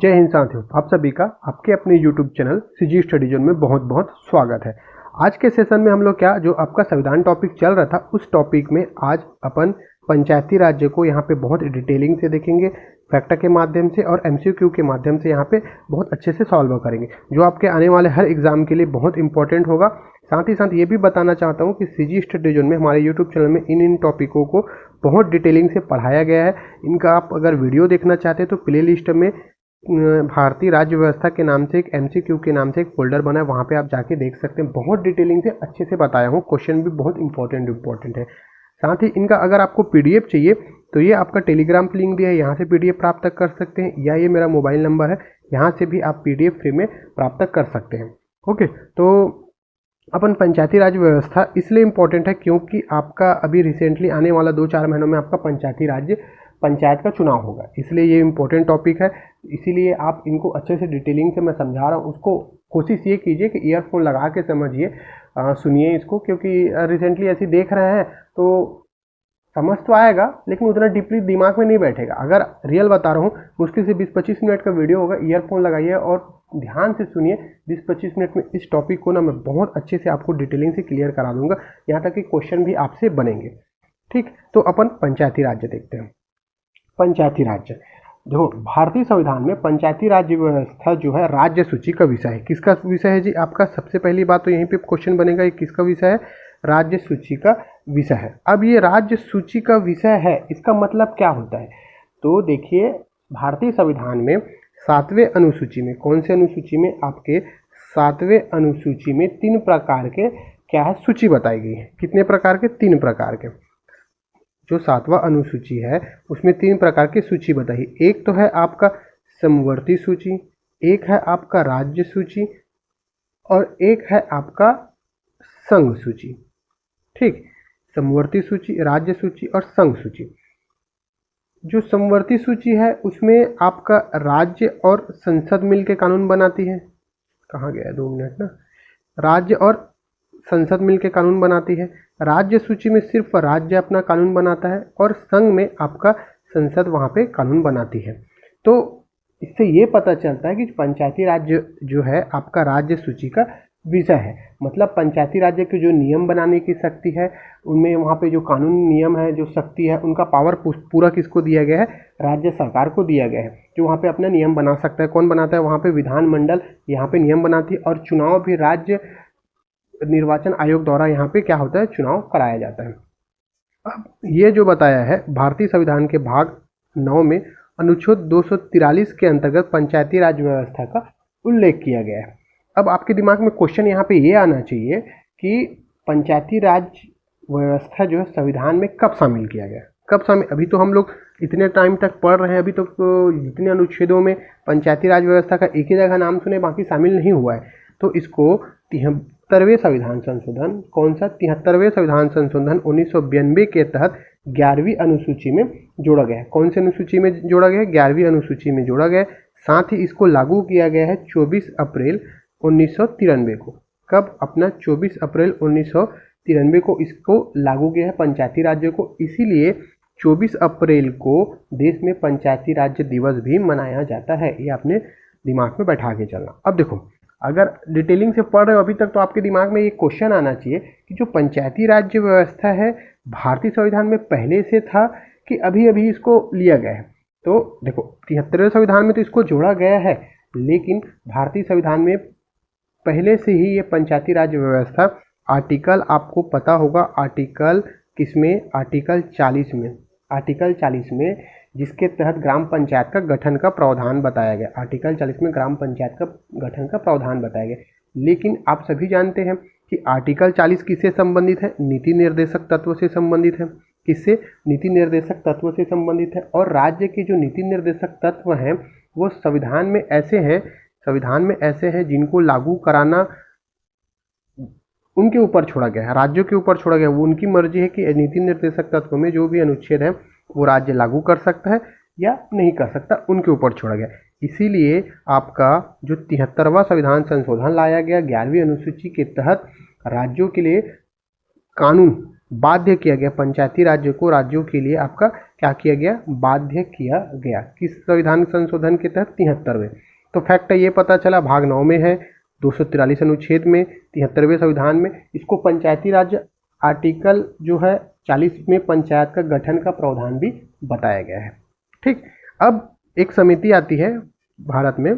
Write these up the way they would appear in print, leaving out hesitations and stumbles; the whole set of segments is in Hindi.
जय हिंद साथियों, आप सभी का आपके अपने YouTube channel CG study zone में बहुत बहुत स्वागत है। आज के सेशन में हम लोग जो आपका संविधान टॉपिक चल रहा था उस टॉपिक में आज अपन पंचायती राज्य को यहाँ पे बहुत डिटेलिंग से देखेंगे, फैक्टर के माध्यम से और MCQ के माध्यम से यहाँ पे बहुत अच्छे से सॉल्व करेंगे, जो आपके आने वाले हर एग्जाम के लिए बहुत इंपॉर्टेंट होगा। साथ ही साथ ये भी बताना चाहता हूँ कि सीजी स्टडी जोन में हमारे यूट्यूब चैनल में इन टॉपिकों को बहुत डिटेलिंग से पढ़ाया गया है। इनका आप अगर वीडियो देखना चाहते हैं तो प्ले लिस्ट में भारतीय राज्य व्यवस्था के नाम से एक MCQ के नाम से एक फोल्डर बना है, वहाँ पे आप जाके देख सकते हैं। बहुत डिटेलिंग से अच्छे से बताया हूँ, क्वेश्चन भी बहुत इंपॉर्टेंट है। साथ ही इनका अगर आपको PDF चाहिए तो ये आपका टेलीग्राम लिंक दिया है, यहाँ से PDF प्राप्त कर सकते हैं, या ये मेरा मोबाइल नंबर है, यहाँ से भी आप PDF फ्री में प्राप्त कर सकते हैं। ओके, तो अपन पंचायती राज व्यवस्था इसलिए इम्पोर्टेंट है क्योंकि आपका अभी रिसेंटली आने वाला 2-4 महीनों में आपका पंचायत का चुनाव होगा, इसलिए ये इम्पोर्टेंट टॉपिक है। इसीलिए आप इनको अच्छे से डिटेलिंग से मैं समझा रहा हूँ। उसको कोशिश ये कीजिए कि ईयरफोन लगा के समझिए, सुनिए इसको, क्योंकि रिसेंटली ऐसे देख रहे हैं तो समझ तो आएगा लेकिन उतना डीपली दिमाग में नहीं बैठेगा। अगर रियल बता रहा हूँ, मुश्किल से 20-25 मिनट का वीडियो होगा, ईयरफोन लगाइए और ध्यान से सुनिए। 20-25 मिनट में इस टॉपिक को ना मैं बहुत अच्छे से आपको डिटेलिंग से क्लियर करा दूंगा, यहाँ तक कि क्वेश्चन भी आपसे बनेंगे। ठीक, तो अपन पंचायती राज्य देखते हैं। पंचायती राज्य देखो, भारतीय संविधान में पंचायती राज्य व्यवस्था जो है राज्य सूची का विषय है। किसका विषय है जी? आपका सबसे पहली बात तो यहीं पे क्वेश्चन बनेगा, ये किसका विषय है? राज्य सूची का विषय है। अब ये राज्य सूची का विषय है, इसका मतलब क्या होता है? तो देखिए, भारतीय संविधान में 7वें अनुसूची में, कौन से अनुसूची में? आपके 7वें अनुसूची में 3 प्रकार के क्या है सूची बताई गई है। कितने प्रकार के? 3 प्रकार के। जो 7वां अनुसूची है उसमें 3 प्रकार की सूची बताई। एक तो है आपका समवर्ती सूची, एक है आपका राज्य सूची और एक है आपका संघ सूची। ठीक, समवर्ती सूची, राज्य सूची और संघ सूची। जो समवर्ती सूची है उसमें आपका राज्य और संसद मिलकर कानून बनाती है। कहाँ गया? 2 मिनट ना। राज्य और संसद मिलकर कानून बनाती है। राज्य सूची में सिर्फ राज्य अपना कानून बनाता है और संघ में आपका संसद वहाँ पे कानून बनाती है। तो इससे ये पता चलता है कि पंचायती राज्य जो है आपका राज्य सूची का विषय है। मतलब पंचायती राज्य के जो नियम बनाने की शक्ति है, उनमें वहाँ पे जो कानूनी नियम है, जो शक्ति है, उनका पावर पूरा किसको दिया गया है? राज्य सरकार को दिया गया है, जो वहाँ पे अपना नियम बना सकता है। कौन बनाता है? वहाँ पे विधानमंडल यहाँ पे नियम बनाती है और चुनाव भी राज्य निर्वाचन आयोग द्वारा यहाँ पे क्या होता है? चुनाव कराया जाता है। अब ये जो बताया है भारतीय संविधान के भाग 9 में अनुच्छेद 243 के अंतर्गत पंचायती राज व्यवस्था का उल्लेख किया गया है। अब आपके दिमाग में क्वेश्चन यहाँ पे ये आना चाहिए कि पंचायती राज व्यवस्था जो है संविधान में कब शामिल किया गया? कब शामिल? अभी तो हम लोग इतने टाइम तक पढ़ रहे हैं, अभी तो जितने अनुच्छेदों में पंचायती राज व्यवस्था का एक ही जगह नाम सुने, बाकी शामिल नहीं हुआ है। तो इसको 73वें संविधान संशोधन, कौन सा? 73वें संविधान संशोधन 1992 के तहत 11वीं अनुसूची में जोड़ा गया है। कौन से अनुसूची में जोड़ा गया है? 11वीं अनुसूची में जोड़ा गया है। साथ ही इसको लागू किया गया है 24 अप्रैल 1993 को। कब? अपना 24 अप्रैल 1993 को इसको लागू किया है पंचायती राज्य को। इसीलिए 24 अप्रैल को देश में पंचायती राज्य दिवस भी मनाया जाता है। ये आपने दिमाग में बैठा के चलना। अब देखो, अगर डिटेलिंग से पढ़ रहे हो अभी तक तो आपके दिमाग में ये क्वेश्चन आना चाहिए कि जो पंचायती राज्य व्यवस्था है भारतीय संविधान में पहले से था कि अभी अभी इसको लिया गया है? तो देखो, 73वें संविधान में तो इसको जोड़ा गया है, लेकिन भारतीय संविधान में पहले से ही ये पंचायती राज व्यवस्था, आर्टिकल आपको पता होगा, आर्टिकल किसमें? आर्टिकल 40 में। आर्टिकल 40 में, जिसके तहत ग्राम पंचायत का गठन का प्रावधान बताया गया। आर्टिकल 40 में ग्राम पंचायत का गठन का प्रावधान बताया गया। लेकिन आप सभी जानते हैं कि आर्टिकल 40 किससे संबंधित है? नीति निर्देशक तत्व से संबंधित है। किससे? नीति निर्देशक तत्व से संबंधित है। और राज्य के जो नीति निर्देशक तत्व हैं वो संविधान में ऐसे हैं जिनको लागू कराना उनके ऊपर छोड़ा गया है, राज्यों के ऊपर छोड़ा गया है। वो उनकी मर्जी है कि नीति निर्देशक तत्व में जो भी अनुच्छेद है वो राज्य लागू कर सकता है या नहीं कर सकता, उनके ऊपर छोड़ा गया। इसीलिए आपका जो 73वां संविधान संशोधन लाया गया 11वीं अनुसूची के तहत राज्यों के लिए कानून बाध्य किया गया, पंचायती राज्य को राज्यों के लिए आपका क्या किया गया, बाध्य किया गया। किस संविधान संशोधन के तहत, 73वें। तो फैक्ट ये पता चला, भाग 9 में है, 243 अनुच्छेद में, 73वें संविधान में इसको पंचायती राज आर्टिकल जो है 40 में पंचायत का गठन का प्रावधान भी बताया गया है। ठीक, अब एक समिति आती है भारत में,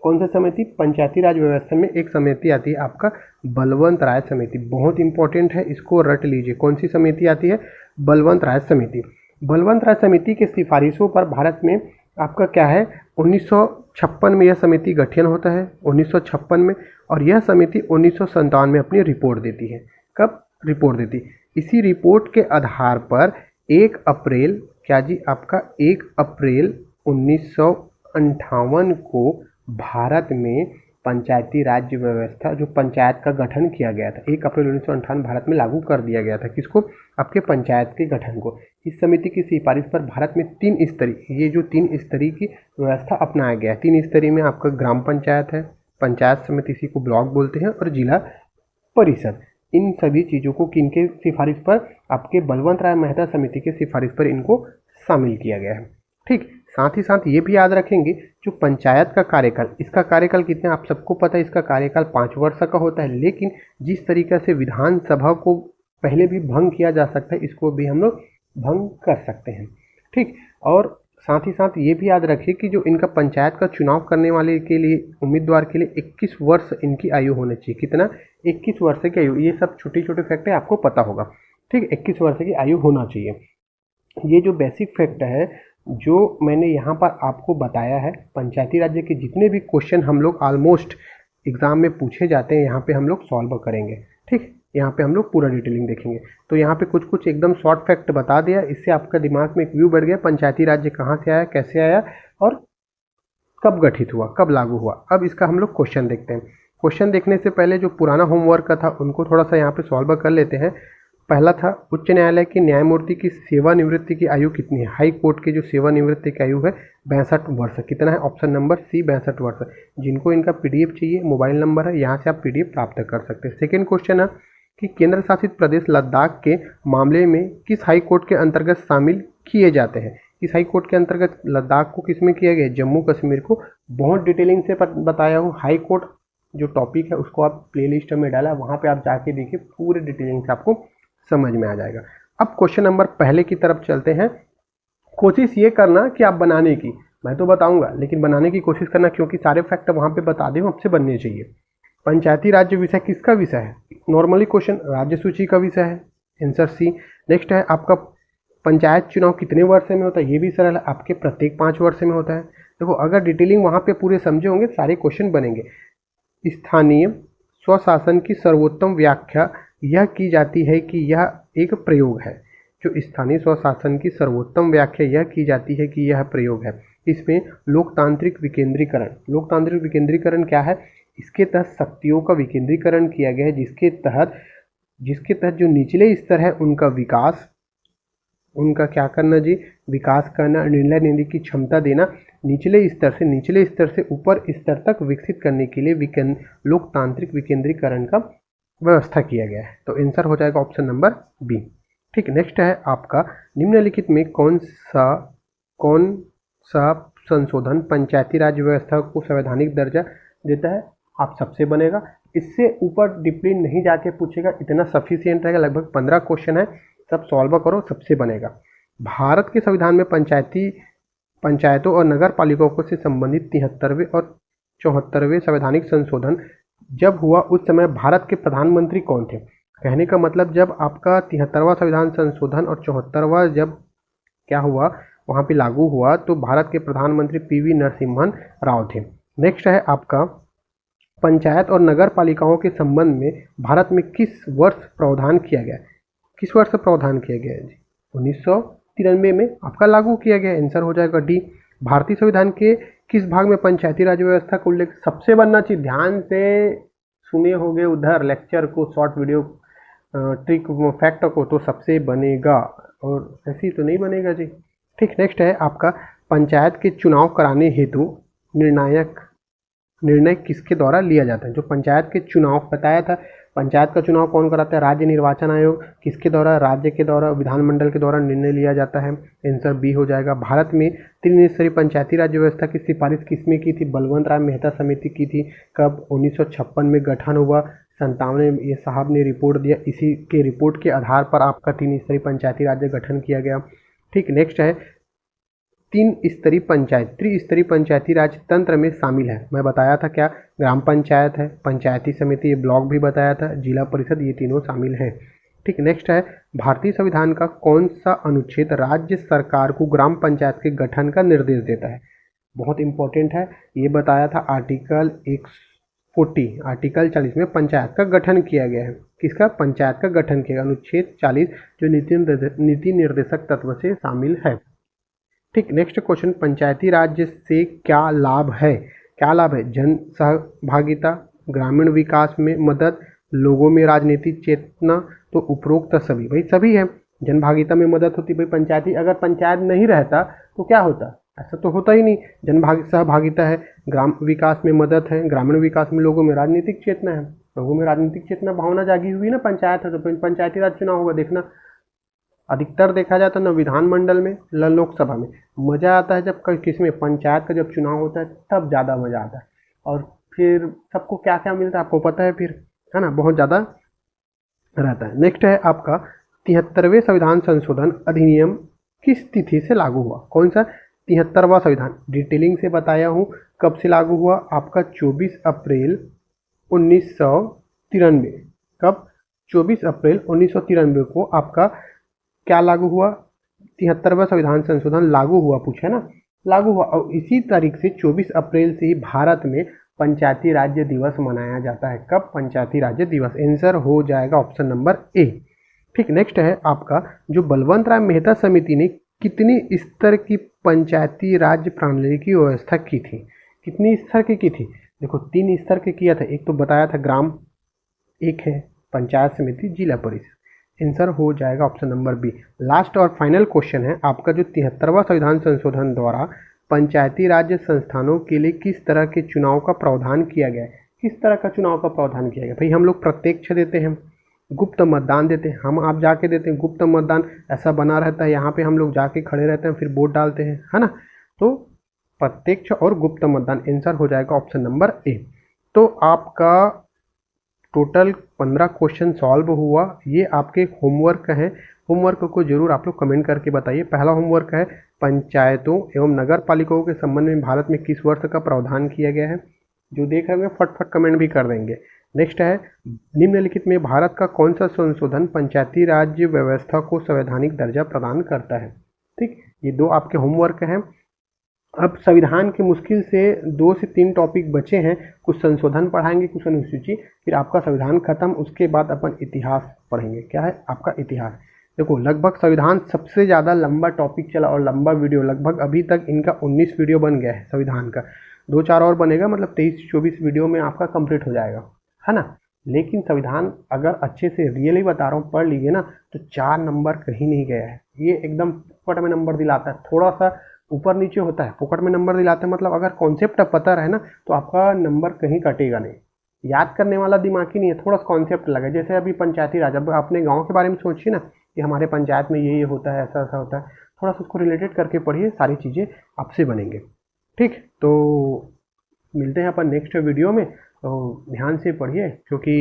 कौन सा समिति, पंचायती राज व्यवस्था में एक समिति आती है आपका बलवंत राय समिति। बहुत इंपॉर्टेंट है, इसको रट लीजिए। कौन सी समिति आती है, बलवंत राय समिति। बलवंत राय समिति के सिफारिशों पर भारत में आपका क्या है, 1956 में यह समिति गठन होता है, 1956 में, और यह समिति 1957 में अपनी रिपोर्ट देती है। कब रिपोर्ट देती, इसी रिपोर्ट के आधार पर 1 अप्रैल क्या जी आपका 1 अप्रैल 1958 को भारत में पंचायती राज्य व्यवस्था, जो पंचायत का गठन किया गया था, 1 अप्रैल 1958 भारत में लागू कर दिया गया था। किसको, आपके पंचायत के गठन को। इस समिति की सिफारिश पर भारत में 3 स्तरीय, ये जो 3 स्तरीय की व्यवस्था अपनाया गया है। 3 स्तरीय में आपका ग्राम पंचायत है, पंचायत समिति, इसी को ब्लॉक बोलते हैं, और जिला परिषद। इन सभी चीज़ों को किनके सिफारिश पर, आपके बलवंत राय मेहता समिति के सिफारिश पर इनको शामिल किया गया है। ठीक, साथ ही साथ ये भी याद रखेंगे, जो पंचायत का कार्यकाल, इसका कार्यकाल कितना, आप सबको पता है, इसका कार्यकाल 5 वर्ष का होता है। लेकिन जिस तरीके से विधानसभा को पहले भी भंग किया जा सकता है, इसको भी हम लोग भंग कर सकते हैं। ठीक, और साथ ही साथ ये भी याद रखिए कि जो इनका पंचायत का चुनाव करने वाले के लिए, उम्मीदवार के लिए 21 वर्ष इनकी आयु होनी चाहिए। कितना, 21 वर्ष की आयु। ये सब छोटे छोटे फैक्ट है, आपको पता होगा। ठीक, 21 वर्ष की आयु होना चाहिए। ये जो बेसिक फैक्ट है जो मैंने यहाँ पर आपको बताया है, पंचायती राज्य के जितने भी क्वेश्चन हम लोग ऑलमोस्ट एग्जाम में पूछे जाते हैं, यहाँ पे हम लोग सॉल्व करेंगे। ठीक, यहाँ पे हम लोग पूरा डिटेलिंग देखेंगे। तो यहाँ पे कुछ कुछ एकदम शॉर्ट फैक्ट बता दिया, इससे आपका दिमाग में एक व्यू बढ़ गया, पंचायती राज्य कहाँ से आया, कैसे आया, और कब गठित हुआ, कब लागू हुआ। अब इसका हम लोग क्वेश्चन देखते हैं। क्वेश्चन देखने से पहले जो पुराना होमवर्क का था उनको थोड़ा सा यहाँ पे सॉल्व कर लेते हैं। पहला था, उच्च न्यायालय की न्यायमूर्ति की सेवानिवृत्ति की आयु कितनी है। हाई कोर्ट की जो सेवानिवृत्ति की आयु है 62 वर्ष। कितना है, ऑप्शन नंबर सी 62 वर्ष। जिनको इनका पीडीएफ चाहिए, मोबाइल नंबर है, यहाँ से आप पीडीएफ प्राप्त कर सकते हैं। सेकेंड क्वेश्चन है कि केंद्र शासित प्रदेश लद्दाख के मामले में किस हाई कोर्ट के अंतर्गत शामिल किए जाते हैं। इस हाई कोर्ट के अंतर्गत लद्दाख को किस में किया गया, जम्मू कश्मीर को। बहुत डिटेलिंग से बताया हूँ। हाई कोर्ट जो टॉपिक है उसको आप प्लेलिस्ट में डाला, वहाँ पे आप जाके देखिए, पूरे डिटेलिंग से आपको समझ में आ जाएगा। अब क्वेश्चन नंबर पहले की तरफ चलते हैं। कोशिश ये करना कि आप बनाने की, मैं तो बताऊंगा लेकिन बनाने की कोशिश करना, क्योंकि सारे फैक्ट वहाँ पे बता दे आपसे बनने चाहिए। पंचायती राज्य विषय किसका विषय है, नॉर्मली क्वेश्चन राज्य सूची का विषय है, आंसर सी। नेक्स्ट है आपका पंचायत चुनाव कितने वर्ष में होता है, ये भी सरल है, आपके प्रत्येक 5 वर्ष में होता है। देखो, अगर डिटेलिंग वहाँ पे पूरे समझे होंगे सारे क्वेश्चन बनेंगे। स्थानीय स्वशासन की सर्वोत्तम व्याख्या यह की जाती है कि यह एक प्रयोग है। जो स्थानीय स्वशासन की सर्वोत्तम व्याख्या यह की जाती है कि यह प्रयोग है। इसमें लोकतांत्रिक विकेंद्रीकरण, लोकतांत्रिक विकेंद्रीकरण क्या है, इसके तहत शक्तियों का विकेंद्रीकरण किया गया है, जिसके तहत जो निचले स्तर है उनका विकास, उनका क्या करना जी, विकास करना, निर्णय लेने की क्षमता देना, निचले स्तर से ऊपर स्तर तक विकसित करने के लिए लोकतांत्रिक विकेंद्रीकरण का व्यवस्था किया गया है। तो आंसर हो जाएगा ऑप्शन नंबर बी। ठीक, नेक्स्ट है आपका, निम्नलिखित में कौन सा संशोधन पंचायती राज व्यवस्था को संवैधानिक दर्जा देता है। आप सबसे बनेगा, इससे ऊपर डीपली नहीं जाके पूछेगा, इतना सफिशिएंट रहेगा। लगभग 15 क्वेश्चन है, सब सॉल्व करो, सबसे बनेगा। भारत के संविधान में पंचायतों और नगर पालिकाओं से संबंधित 73वें और 74वें संवैधानिक संशोधन जब हुआ, उस समय भारत के प्रधानमंत्री कौन थे। कहने का मतलब, जब आपका 73वां संविधान संशोधन और 74वां जब क्या हुआ, वहाँ पे लागू हुआ, तो भारत के प्रधानमंत्री पीवी नरसिम्हन राव थे। नेक्स्ट है आपका, पंचायत और नगर पालिकाओं के संबंध में भारत में किस वर्ष प्रावधान किया गया, किस वर्ष प्रावधान किया गया है जी, 1993 में आपका लागू किया गया। आंसर हो जाएगा डी। भारतीय संविधान के किस भाग में पंचायती राज व्यवस्था का उल्लेख, सबसे बनना चाहिए, ध्यान से सुने होंगे उधर लेक्चर को, शॉर्ट वीडियो ट्रिक फैक्ट को, तो सबसे बनेगा, और ऐसी तो नहीं बनेगा जी। ठीक, नेक्स्ट है आपका, पंचायत के चुनाव कराने हेतु निर्णय किसके द्वारा लिया जाता है। जो पंचायत के चुनाव बताया था, पंचायत का चुनाव कौन कराता है? राज्य निर्वाचन आयोग। किसके द्वारा? राज्य के द्वारा, विधानमंडल के द्वारा निर्णय लिया जाता है। आंसर बी हो जाएगा। भारत में त्रिस्तरीय पंचायती राज व्यवस्था की सिफारिश किसमें की थी? बलवंत राय मेहता समिति की थी। कब? 1956 में गठन हुआ। 97 ये साहब ने रिपोर्ट दिया, इसी के रिपोर्ट के आधार पर आपका त्रिस्तरीय पंचायती राज्य गठन किया गया। ठीक, नेक्स्ट है तीन स्तरीय पंचायत। त्रिस्तरीय पंचायती राज तंत्र में शामिल है, मैं बताया था क्या? ग्राम पंचायत है, पंचायती समिति, ब्लॉक भी बताया था, जिला परिषद, ये तीनों शामिल हैं। ठीक, नेक्स्ट है भारतीय संविधान का कौन सा अनुच्छेद राज्य सरकार को ग्राम पंचायत के गठन का निर्देश देता है? बहुत इंपॉर्टेंट है, ये बताया था आर्टिकल 140, आर्टिकल 40 में पंचायत का गठन किया गया है। किसका? पंचायत का गठन किया, अनुच्छेद 40 जो नीति निर्देशक तत्व से शामिल है। ठीक, नेक्स्ट क्वेश्चन, पंचायती राज से क्या लाभ है? क्या लाभ है? जन सहभागिता, ग्रामीण विकास में मदद, लोगों में राजनीतिक चेतना, तो उपरोक्त सभी। भाई सभी है। जन भागीदारी में मदद होती, भाई पंचायती, अगर पंचायत नहीं रहता तो क्या होता? ऐसा तो होता ही नहीं। सहभागिता है, ग्राम विकास में मदद है, ग्रामीण विकास में, लोगों में राजनीतिक चेतना है। लोगों में राजनीतिक चेतना, भावना जागी हुई ना पंचायत है तो पंचायती राज चुनाव होगा। देखना अधिकतर देखा जाता है ना विधानमंडल में, न लोकसभा में। मज़ा आता है जब किसमें? पंचायत का जब चुनाव होता है तब ज़्यादा मज़ा आता है। और फिर सबको क्या क्या मिलता है आपको पता है फिर, है ना, बहुत ज़्यादा रहता है। नेक्स्ट है आपका 73वें संविधान संशोधन अधिनियम किस तिथि से लागू हुआ? कौन सा? 73वां संविधान, डिटेलिंग से बताया हूँ कब से लागू हुआ। आपका 24 अप्रैल 1993। कब? 24 अप्रैल 1993 को आपका क्या लागू हुआ? 73वां संविधान संशोधन लागू हुआ, पूछा ना, लागू हुआ। और इसी तारीख से 24 अप्रैल से ही भारत में पंचायती राज्य दिवस मनाया जाता है। कब? पंचायती राज्य दिवस। आंसर हो जाएगा ऑप्शन नंबर ए। ठीक, नेक्स्ट है आपका जो बलवंत राय मेहता समिति ने कितनी स्तर की पंचायती राज्य प्रणाली की व्यवस्था की थी? कितनी स्तर की थी? देखो 3 स्तर के किया था। एक तो बताया था ग्राम, एक है पंचायत समिति, जिला परिषद। आंसर हो जाएगा ऑप्शन नंबर बी। लास्ट और फाइनल क्वेश्चन है आपका जो 73वां संविधान संशोधन द्वारा पंचायती राज्य संस्थानों के लिए किस तरह के चुनाव का प्रावधान किया गया है? किस तरह का चुनाव का प्रावधान किया गया? भाई हम लोग प्रत्यक्ष देते हैं, गुप्त मतदान देते हैं, हम आप जाके देते हैं गुप्त मतदान, ऐसा बना रहता है। यहाँ पे हम लोग जाके खड़े रहते हैं, फिर वोट डालते हैं, है ना। तो प्रत्यक्ष और गुप्त मतदान। आंसर हो जाएगा ऑप्शन नंबर ए। तो आपका टोटल 15 क्वेश्चन सॉल्व हुआ। ये आपके होमवर्क हैं। होमवर्क को जरूर आप लोग कमेंट करके बताइए। पहला होमवर्क है पंचायतों एवं नगर पालिकाओं के संबंध में भारत में किस वर्ष का प्रावधान किया गया है। जो देख रहे हैं फटफट कमेंट भी कर देंगे। नेक्स्ट है निम्नलिखित में भारत का कौन सा संशोधन पंचायती राज्य व्यवस्था को संवैधानिक दर्जा प्रदान करता है। ठीक, ये 2 आपके होमवर्क हैं। अब संविधान के मुश्किल से 2 से 3 टॉपिक बचे हैं। कुछ संशोधन पढ़ाएंगे, कुछ अनुसूची, फिर आपका संविधान खत्म। उसके बाद अपन इतिहास पढ़ेंगे। क्या है आपका इतिहास। देखो लगभग संविधान सबसे ज़्यादा लंबा टॉपिक चला और लंबा वीडियो, लगभग अभी तक इनका 19 वीडियो बन गया है संविधान का। 2-4 और बनेगा, मतलब 23-24 वीडियो में आपका कंप्लीट हो जाएगा, है ना। लेकिन संविधान अगर अच्छे से रियली बता रहा हूँ पढ़ लीजिए ना तो 4 नंबर कहीं नहीं गया है। ये एकदम फोकट में नंबर दिलाता है। थोड़ा सा ऊपर नीचे होता है, फोकट में नंबर दिलाते हैं। मतलब अगर कॉन्सेप्ट पता रहे ना तो आपका नंबर कहीं कटेगा नहीं। याद करने वाला दिमाग ही नहीं है, थोड़ा सा कॉन्सेप्ट लगे। जैसे अभी पंचायती राज, अब अपने गांव के बारे में सोचिए ना कि हमारे पंचायत में ये होता है, ऐसा ऐसा होता है। थोड़ा सा उसको रिलेटेड करके पढ़िए, सारी चीज़ें आपसे बनेंगे। ठीक, तो मिलते हैं अपन नेक्स्ट वीडियो में। तो ध्यान से पढ़िए क्योंकि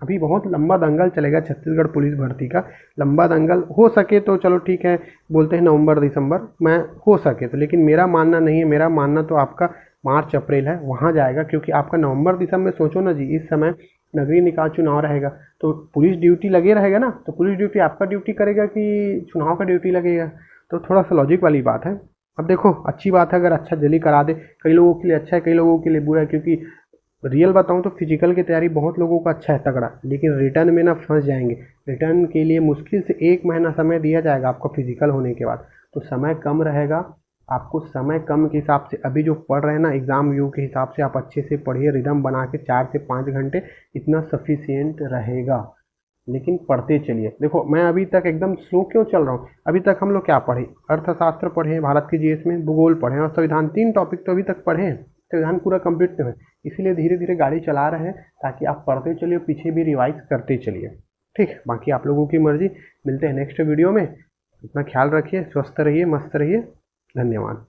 अभी बहुत लंबा दंगल चलेगा छत्तीसगढ़ पुलिस भर्ती का। लंबा दंगल हो सके तो चलो ठीक है, बोलते हैं नवंबर दिसंबर में हो सके तो, लेकिन मेरा मानना नहीं है। मेरा मानना तो आपका मार्च अप्रैल है, वहाँ जाएगा। क्योंकि आपका नवंबर दिसंबर में सोचो ना जी, इस समय नगरीय निकाय चुनाव रहेगा तो पुलिस ड्यूटी लगे रहेगा ना। तो पुलिस ड्यूटी आपका ड्यूटी करेगा कि चुनाव का ड्यूटी लगेगा? तो थोड़ा सा लॉजिक वाली बात है। अब देखो अच्छी बात है अगर अच्छा जल्दी करा दे, कई लोगों के लिए अच्छा है, कई लोगों के लिए बुरा है। क्योंकि रियल बताऊं तो फिजिकल की तैयारी बहुत लोगों का अच्छा है, तगड़ा, लेकिन रिटर्न में ना फंस जाएंगे। रिटर्न के लिए मुश्किल से 1 महीना समय दिया जाएगा आपको फिजिकल होने के बाद, तो समय कम रहेगा। आपको समय कम के हिसाब से अभी जो पढ़ रहे हैं ना एग्जाम व्यू के हिसाब से आप अच्छे से पढ़िए, रिदम बना के 4 से 5 घंटे, इतना सफिशियंट रहेगा। लेकिन पढ़ते चलिए। देखो मैं अभी तक एकदम स्लो क्यों चल रहा हूँ। अभी तक हम लोग क्या पढ़े? अर्थशास्त्र पढ़े, भारत के जीएस में भूगोल पढ़े और संविधान, 3 टॉपिक तो अभी तक पढ़े हैं, संविधान पूरा कंप्लीट नहीं हुआ, इसीलिए धीरे धीरे गाड़ी चला रहे हैं ताकि आप पढ़ते चलिए, पीछे भी रिवाइज करते चलिए। ठीक, बाकी आप लोगों की मर्जी। मिलते हैं नेक्स्ट वीडियो में। अपना ख्याल रखिए, स्वस्थ रहिए, मस्त रहिए। धन्यवाद।